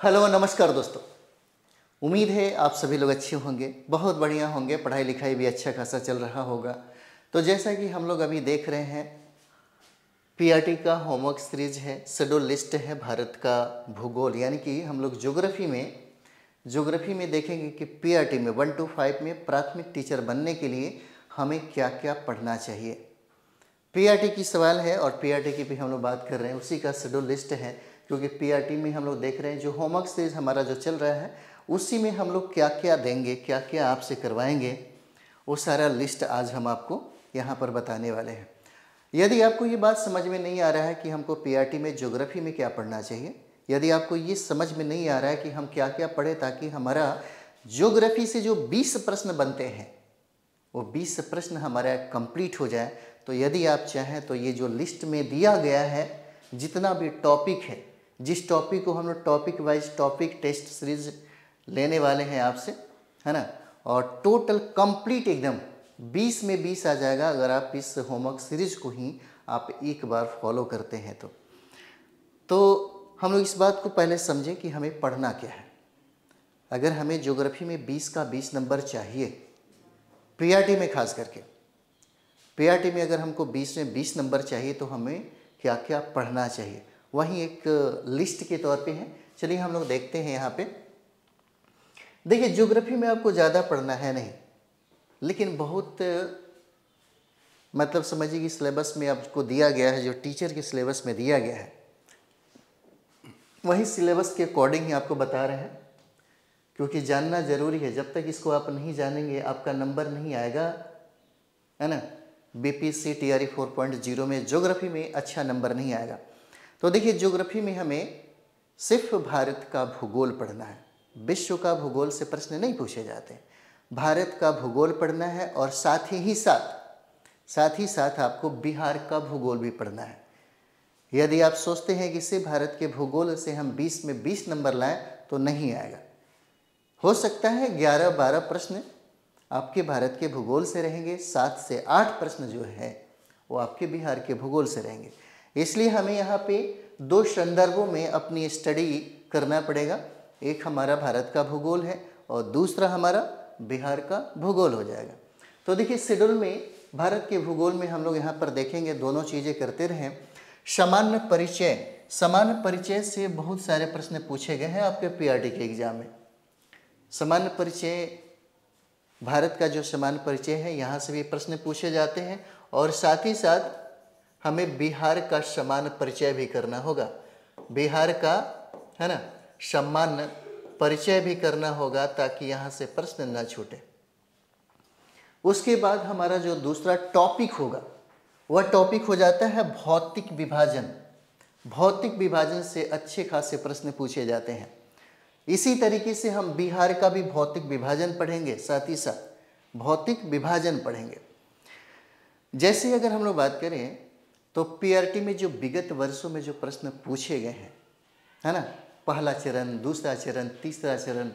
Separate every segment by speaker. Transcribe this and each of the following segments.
Speaker 1: Hello नमस्कार दोस्तों। उम्मीद है आप सभी लोग अच्छे होंगे, बहुत बढ़िया होंगे, पढ़ाई लिखाई भी अच्छा खासा चल रहा होगा। तो जैसा कि हम लोग अभी देख रहे हैं, पीआरटी का होमवर्क सीरीज है, शेड्यूल लिस्ट है भारत का भूगोल, यानी कि हम लोग ज्योग्राफी में देखेंगे कि पीआरटी में 1 to 5 में प्राथमिक टीचर बनने के लिए हमें क्या क्या पढ़ना चाहिए। पीआरटी की सवाल है और पीआरटी की भी हम लोग बात कर रहे हैं, उसी का शेड्यूल लिस्ट है। क्योंकि पीआरटी में हम लोग देख रहे हैं जो होमवर्क सीरीज हमारा जो चल रहा है उसी में हम लोग क्या क्या देंगे, क्या क्या आपसे करवाएंगे, वो सारा लिस्ट आज हम आपको यहाँ पर बताने वाले हैं। यदि आपको ये बात समझ में नहीं आ रहा है कि हमको पीआरटी में ज्योग्राफी में क्या पढ़ना चाहिए, यदि आपको ये समझ में नहीं आ रहा है कि हम क्या क्या पढ़ें ताकि हमारा ज्योग्राफी से जो 20 प्रश्न बनते हैं वो 20 प्रश्न हमारा कंप्लीट हो जाए, तो यदि आप चाहें तो ये जो लिस्ट में दिया गया है जितना भी टॉपिक है, जिस टॉपिक को हम लोग topic wise topic test series लेने वाले हैं आपसे, है ना, और टोटल कंप्लीट एकदम 20 में 20 आ जाएगा अगर आप इस होमवर्क सीरीज को ही आप एक बार फॉलो करते हैं तो हम लोग इस बात को पहले समझें कि हमें पढ़ना क्या है। अगर हमें ज्योग्राफी में 20 का 20 नंबर चाहिए, पीआरटी में खास करके पीआरटी में अगर हमको 20 में 20 नंबर चाहिए तो हमें क्या क्या पढ़ना चाहिए, वहीं एक लिस्ट के तौर पे है। चलिए हम लोग देखते हैं यहाँ पे। देखिए ज्योग्राफी में आपको ज़्यादा पढ़ना है नहीं, लेकिन बहुत मतलब समझिए कि सिलेबस में आपको दिया गया है, जो टीचर के सिलेबस में दिया गया है वही सिलेबस के अकॉर्डिंग ही आपको बता रहे हैं, क्योंकि जानना ज़रूरी है। जब तक इसको आप नहीं जानेंगे आपका नंबर नहीं आएगा, है ना। बीपीएससी टीआरई 4.0 में ज्योग्राफी में अच्छा नंबर नहीं आएगा। तो देखिए ज्योग्राफी में हमें सिर्फ भारत का भूगोल पढ़ना है, विश्व का भूगोल से प्रश्न नहीं पूछे जाते। भारत का भूगोल पढ़ना है और साथ ही साथ आपको बिहार का भूगोल भी पढ़ना है। यदि आप सोचते हैं कि सिर्फ भारत के भूगोल से हम 20 में 20 नंबर लाएं तो नहीं आएगा। हो सकता है 11-12 प्रश्न आपके भारत के भूगोल से रहेंगे, 7 से 8 प्रश्न जो है वो आपके बिहार के भूगोल से रहेंगे। इसलिए हमें यहाँ पे 2 संदर्भों में अपनी स्टडी करना पड़ेगा। एक हमारा भारत का भूगोल है और दूसरा हमारा बिहार का भूगोल हो जाएगा। तो देखिए शेड्यूल में भारत के भूगोल में हम लोग यहाँ पर देखेंगे, दोनों चीज़ें करते रहें। सामान्य परिचय से बहुत सारे प्रश्न पूछे गए हैं आपके पीआरटी के एग्जाम में। सामान्य परिचय, भारत का जो सामान्य परिचय है यहाँ से भी प्रश्न पूछे जाते हैं, और साथ ही साथ हमें बिहार का सामान्य परिचय भी करना होगा। बिहार का, है ना, सामान्य परिचय भी करना होगा ताकि यहाँ से प्रश्न न छूटे। उसके बाद हमारा जो दूसरा टॉपिक होगा वह टॉपिक हो जाता है भौतिक विभाजन। भौतिक विभाजन से अच्छे खासे प्रश्न पूछे जाते हैं। इसी तरीके से हम बिहार का भी भौतिक विभाजन पढ़ेंगे, साथ ही साथ भौतिक विभाजन पढ़ेंगे। जैसे अगर हम लोग बात करें तो पीआरटी में जो विगत वर्षों में जो प्रश्न पूछे गए हैं, है ना, पहला चरण, दूसरा चरण, तीसरा चरण,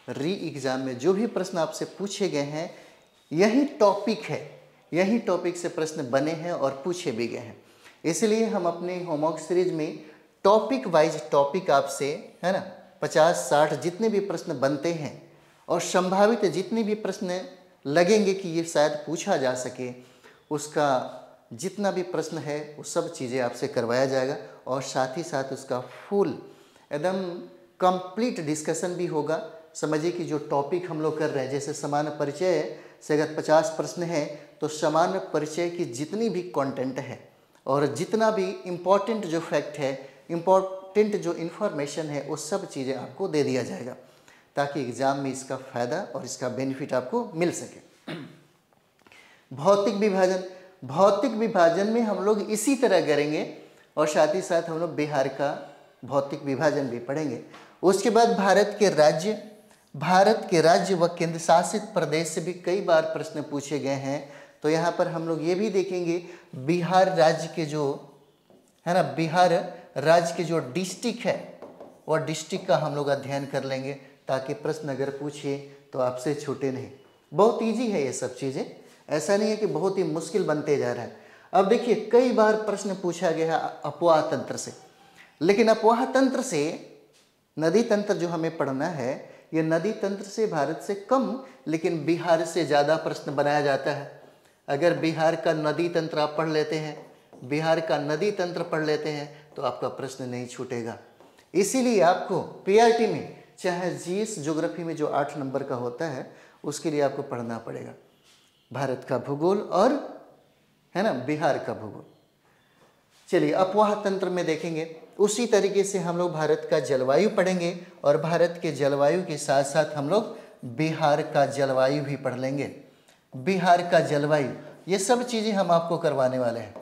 Speaker 1: री एग्ज़ाम में जो भी प्रश्न आपसे पूछे गए हैं यही टॉपिक है, यही टॉपिक से प्रश्न बने हैं और पूछे भी गए हैं। इसलिए हम अपने होमवर्क सीरीज में टॉपिक वाइज टॉपिक आपसे, है ना, 50-60 जितने भी प्रश्न बनते हैं और संभावित जितने भी प्रश्न लगेंगे कि ये शायद पूछा जा सके, उसका जितना भी प्रश्न है वो सब चीज़ें आपसे करवाया जाएगा। और साथ ही साथ उसका फुल एकदम कंप्लीट डिस्कशन भी होगा। समझिए कि जो टॉपिक हम लोग कर रहे हैं, जैसे सामान्य परिचय से अगर 50 प्रश्न हैं तो सामान्य परिचय की जितनी भी कंटेंट है और जितना भी इम्पोर्टेंट जो फैक्ट है, इम्पोर्टेंट जो इन्फॉर्मेशन है, वो सब चीज़ें आपको दे दिया जाएगा ताकि एग्ज़ाम में इसका फ़ायदा और इसका बेनिफिट आपको मिल सके। भौतिक विभाजन में हम लोग इसी तरह करेंगे और साथ ही साथ हम लोग बिहार का भौतिक विभाजन भी पढ़ेंगे। उसके बाद भारत के राज्य व केंद्र शासित प्रदेश से भी कई बार प्रश्न पूछे गए हैं। तो यहाँ पर हम लोग ये भी देखेंगे बिहार राज्य के जो, है ना, बिहार राज्य के जो डिस्ट्रिक्ट है वह डिस्ट्रिक्ट का हम लोग अध्ययन कर लेंगे ताकि प्रश्न अगर पूछे तो आपसे छूटे नहीं। बहुत ईजी है ये सब चीज़ें, ऐसा नहीं है कि बहुत ही मुश्किल बनते जा रहा है। अब देखिए कई बार प्रश्न पूछा गया है अपवाह तंत्र से, लेकिन अपवाह तंत्र से नदी तंत्र जो हमें पढ़ना है, ये नदी तंत्र से भारत से कम लेकिन बिहार से ज़्यादा प्रश्न बनाया जाता है। अगर बिहार का नदी तंत्र आप पढ़ लेते हैं, बिहार का नदी तंत्र पढ़ लेते हैं तो आपका प्रश्न नहीं छूटेगा। इसीलिए आपको पीआरटी में चाहे जीएस ज्योग्राफी में जो 8 नंबर का होता है उसके लिए आपको पढ़ना पड़ेगा भारत का भूगोल और है ना बिहार का भूगोल। चलिए अपवाह तंत्र में देखेंगे, उसी तरीके से हम लोग भारत का जलवायु पढ़ेंगे और भारत के जलवायु के साथ साथ हम लोग बिहार का जलवायु भी पढ़ लेंगे। बिहार का जलवायु, ये सब चीज़ें हम आपको करवाने वाले हैं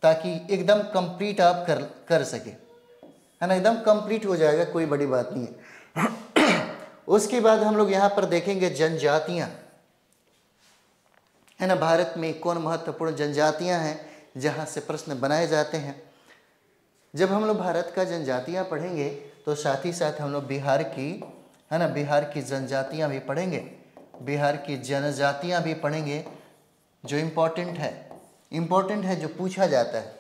Speaker 1: ताकि एकदम कंप्लीट आप कर सके, है ना, एकदम कंप्लीट हो जाएगा, कोई बड़ी बात नहीं है। उसके बाद हम लोग यहाँ पर देखेंगे जनजातियाँ, है ना, भारत में कौन महत्वपूर्ण जनजातियाँ हैं जहाँ से प्रश्न बनाए जाते हैं। जब हम लोग भारत का जनजातियाँ पढ़ेंगे तो साथ ही साथ हम लोग बिहार की, है ना, बिहार की जनजातियाँ भी पढ़ेंगे, बिहार की जनजातियाँ भी पढ़ेंगे जो इम्पोर्टेंट है, जो पूछा जाता है।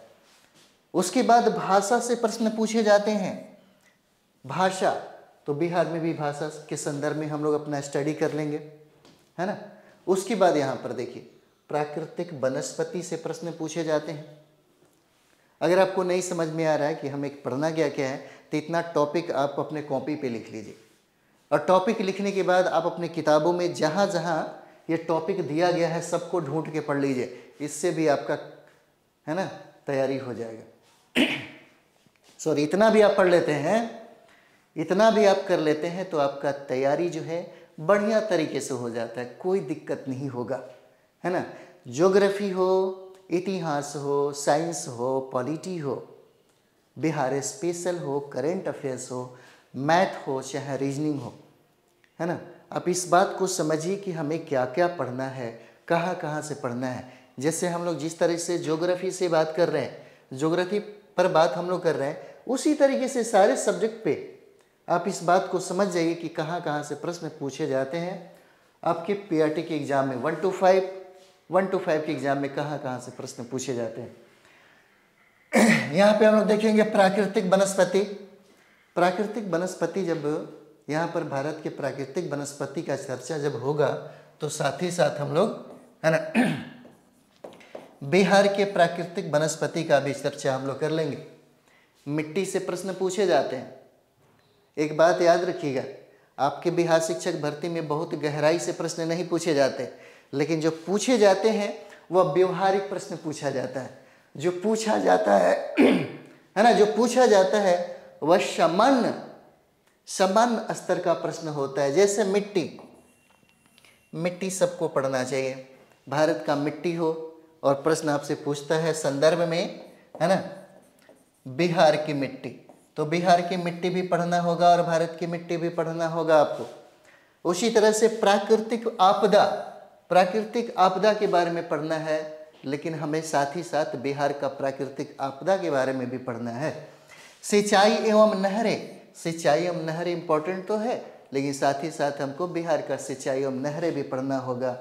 Speaker 1: उसके बाद भाषा से प्रश्न पूछे जाते हैं। भाषा, तो बिहार में भी भाषा के संदर्भ में हम लोग अपना स्टडी कर लेंगे, है ना। उसके बाद यहाँ पर देखिए प्राकृतिक वनस्पति से प्रश्न पूछे जाते हैं। अगर आपको नहीं समझ में आ रहा है कि हमें पढ़ना क्या क्या है तो इतना टॉपिक आप अपने कॉपी पे लिख लीजिए और टॉपिक लिखने के बाद आप अपने किताबों में जहाँ जहाँ ये टॉपिक दिया गया है सबको ढूंढ के पढ़ लीजिए। इससे भी आपका, है ना, तैयारी हो जाएगा। सॉरी, इतना भी आप पढ़ लेते हैं, इतना भी आप कर लेते हैं तो आपका तैयारी जो है बढ़िया तरीके से हो जाता है, कोई दिक्कत नहीं होगा, है ना। ज्योग्राफी हो, इतिहास हो, साइंस हो, पॉलिटी हो, बिहार स्पेशल हो, करेंट अफेयर्स हो, मैथ हो, चाहे रीजनिंग हो, है ना। आप इस बात को समझिए कि हमें क्या क्या पढ़ना है, कहाँ कहाँ से पढ़ना है। जैसे हम लोग जिस तरह से ज्योग्राफी से बात कर रहे हैं, ज्योग्राफी पर बात हम लोग कर रहे हैं, उसी तरीके से सारे सब्जेक्ट पे आप इस बात को समझ जाइए कि कहाँ कहाँ से प्रश्न पूछे जाते हैं। आपके पीआरटी के एग्ज़ाम में 1 to 5 के एग्ज़ाम में कहाँ कहाँ से प्रश्न पूछे जाते हैं। यहाँ पे हम लोग देखेंगे प्राकृतिक वनस्पति। प्राकृतिक वनस्पति, जब यहाँ पर भारत के प्राकृतिक वनस्पति का चर्चा जब होगा तो साथ ही साथ हम लोग, है ना, बिहार के प्राकृतिक वनस्पति का भी चर्चा हम लोग कर लेंगे। मिट्टी से प्रश्न पूछे जाते हैं। एक बात याद रखिएगा, आपके बिहार शिक्षक भर्ती में बहुत गहराई से प्रश्न नहीं पूछे जाते, लेकिन जो पूछे जाते हैं वह व्यवहारिक प्रश्न पूछा जाता है। जो पूछा जाता है ना, जो पूछा जाता है वह सामान्य स्तर का प्रश्न होता है। जैसे मिट्टी सबको पढ़ना चाहिए। भारत का मिट्टी हो और प्रश्न आपसे पूछता है संदर्भ में, है ना, बिहार की मिट्टी, तो बिहार की मिट्टी भी पढ़ना होगा और भारत की मिट्टी भी पढ़ना होगा आपको। उसी तरह से प्राकृतिक आपदा के बारे में पढ़ना है, लेकिन हमें साथ ही साथ बिहार का प्राकृतिक आपदा के बारे में भी पढ़ना है। सिंचाई एवं नहरें इम्पोर्टेंट तो है, लेकिन साथ ही साथ हमको बिहार का सिंचाई एवं नहरें भी पढ़ना होगा।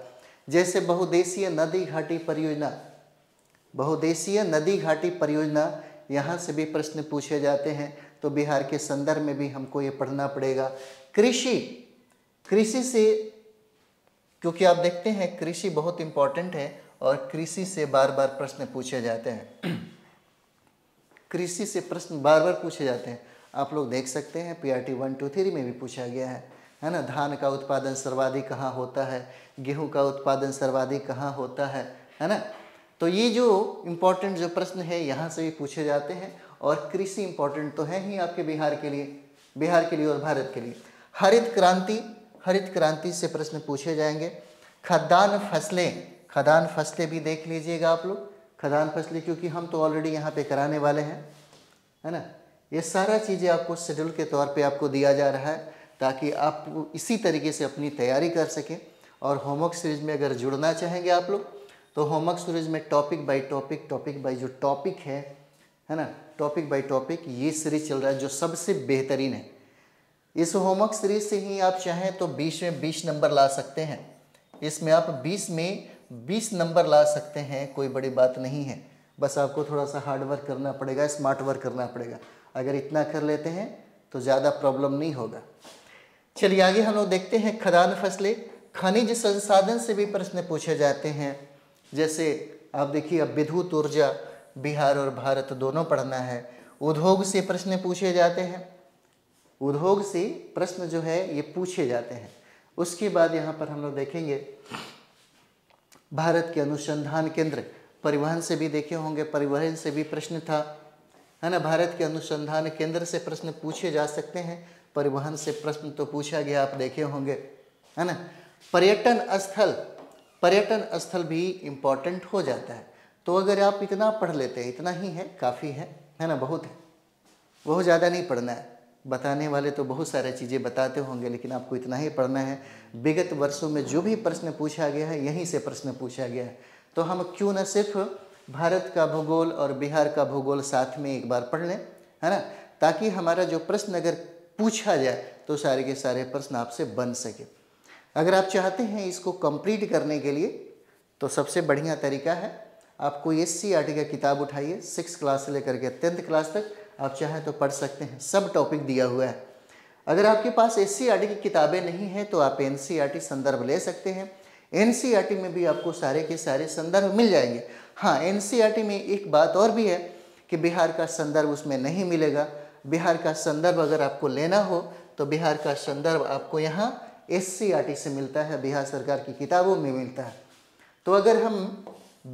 Speaker 1: जैसे बहुउद्देशीय नदी घाटी परियोजना, यहाँ से भी प्रश्न पूछे जाते हैं, तो बिहार के संदर्भ में भी हमको ये पढ़ना पड़ेगा। कृषि से, क्योंकि आप देखते हैं कृषि बहुत इम्पोर्टेंट है और कृषि से बार बार प्रश्न पूछे जाते हैं। कृषि से प्रश्न बार बार पूछे जाते हैं। आप लोग देख सकते हैं पीआरटी 1, 2, 3 में भी पूछा गया है ना। धान का उत्पादन सर्वाधिक कहाँ होता है, गेहूं का उत्पादन सर्वाधिक कहाँ होता है ना। तो ये जो इम्पोर्टेंट जो प्रश्न है यहाँ से भी पूछे जाते हैं और कृषि इम्पोर्टेंट तो है ही आपके बिहार के लिए और भारत के लिए। हरित क्रांति से प्रश्न पूछे जाएंगे। खाद्यान्न फसलें भी देख लीजिएगा आप लोग, खाद्यान्न फसलें, क्योंकि हम तो ऑलरेडी यहाँ पे कराने वाले हैं, है ना। ये सारा चीज़ें आपको शेड्यूल के तौर पे आपको दिया जा रहा है ताकि आप इसी तरीके से अपनी तैयारी कर सकें। और होमवर्क सीरीज में अगर जुड़ना चाहेंगे आप लोग तो होमवर्क सीरीज में टॉपिक बाय जो टॉपिक है ना, टॉपिक बाय टॉपिक ये सीरीज चल रहा है जो सबसे बेहतरीन है। इस होमवर्क सीरीज से ही आप चाहें तो 20 में 20 नंबर ला सकते हैं। इसमें आप 20 में 20 नंबर ला सकते हैं, कोई बड़ी बात नहीं है। बस आपको थोड़ा सा हार्ड वर्क करना पड़ेगा, स्मार्ट वर्क करना पड़ेगा। अगर इतना कर लेते हैं तो ज़्यादा प्रॉब्लम नहीं होगा। चलिए आगे हम लोग देखते हैं खदान फसलें। खनिज संसाधन से भी प्रश्न पूछे जाते हैं। जैसे आप देखिए, अब विद्युत ऊर्जा बिहार और भारत दोनों पढ़ना है। उद्योग से प्रश्न पूछे जाते हैं, उद्योग से प्रश्न जो है ये पूछे जाते हैं। उसके बाद यहाँ पर हम लोग देखेंगे भारत के अनुसंधान केंद्र, परिवहन से भी देखे होंगे, परिवहन से भी प्रश्न था, है ना। भारत के अनुसंधान केंद्र से प्रश्न पूछे जा सकते हैं, परिवहन से प्रश्न तो पूछा गया, आप देखे होंगे, है ना। पर्यटन स्थल भी इम्पोर्टेंट हो जाता है। तो अगर आप इतना पढ़ लेते हैं, इतना ही है, काफ़ी है ना, बहुत है, बहुत ज़्यादा नहीं पढ़ना है। बताने वाले तो बहुत सारी चीज़ें बताते होंगे, लेकिन आपको इतना ही पढ़ना है। विगत वर्षों में जो भी प्रश्न पूछा गया है, यहीं से प्रश्न पूछा गया है। तो हम क्यों न सिर्फ भारत का भूगोल और बिहार का भूगोल साथ में एक बार पढ़ लें, है ना, ताकि हमारा जो प्रश्न अगर पूछा जाए तो सारे के सारे प्रश्न आपसे बन सके। अगर आप चाहते हैं इसको कंप्लीट करने के लिए, तो सबसे बढ़िया तरीका है, आपको SCERT का किताब उठाइए, 6 क्लास से लेकर के 10th क्लास तक आप चाहें तो पढ़ सकते हैं, सब टॉपिक दिया हुआ है। अगर आपके पास SCERT की किताबें नहीं हैं तो आप NCERT संदर्भ ले सकते हैं। NCERT में भी आपको सारे के सारे संदर्भ मिल जाएंगे। हाँ, NCERT में एक बात और भी है कि बिहार का संदर्भ उसमें नहीं मिलेगा। बिहार का संदर्भ अगर आपको लेना हो तो बिहार का संदर्भ आपको यहाँ SCERT से मिलता है, बिहार सरकार की किताबों में मिलता है। तो अगर हम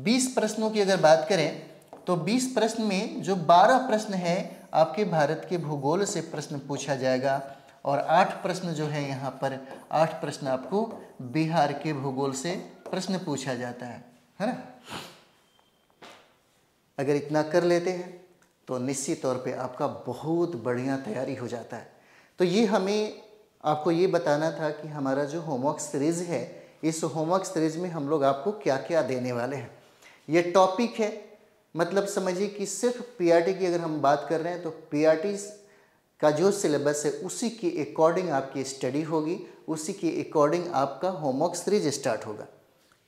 Speaker 1: 20 प्रश्नों की अगर बात करें तो 20 प्रश्न में जो 12 प्रश्न है आपके भारत के भूगोल से प्रश्न पूछा जाएगा, और 8 प्रश्न जो है यहाँ पर 8 प्रश्न आपको बिहार के भूगोल से प्रश्न पूछा जाता है ना। अगर इतना कर लेते हैं तो निश्चित तौर पे आपका बहुत बढ़िया तैयारी हो जाता है। तो ये हमें आपको ये बताना था कि हमारा जो होमवर्क सीरीज़ है, इस होमवर्क सीरीज़ में हम लोग आपको क्या क्या देने वाले हैं। ये टॉपिक है, मतलब समझिए कि सिर्फ PRT की अगर हम बात कर रहे हैं तो PRT का जो सिलेबस है उसी के अकॉर्डिंग आपकी स्टडी होगी, उसी के अकॉर्डिंग आपका होमवर्क सीरीज स्टार्ट होगा।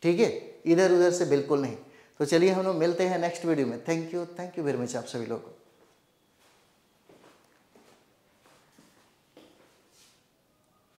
Speaker 1: ठीक है, इधर उधर से बिल्कुल नहीं। तो चलिए हम लोग मिलते हैं नेक्स्ट वीडियो में। थैंक यू वेरी मच आप सभी लोगों को।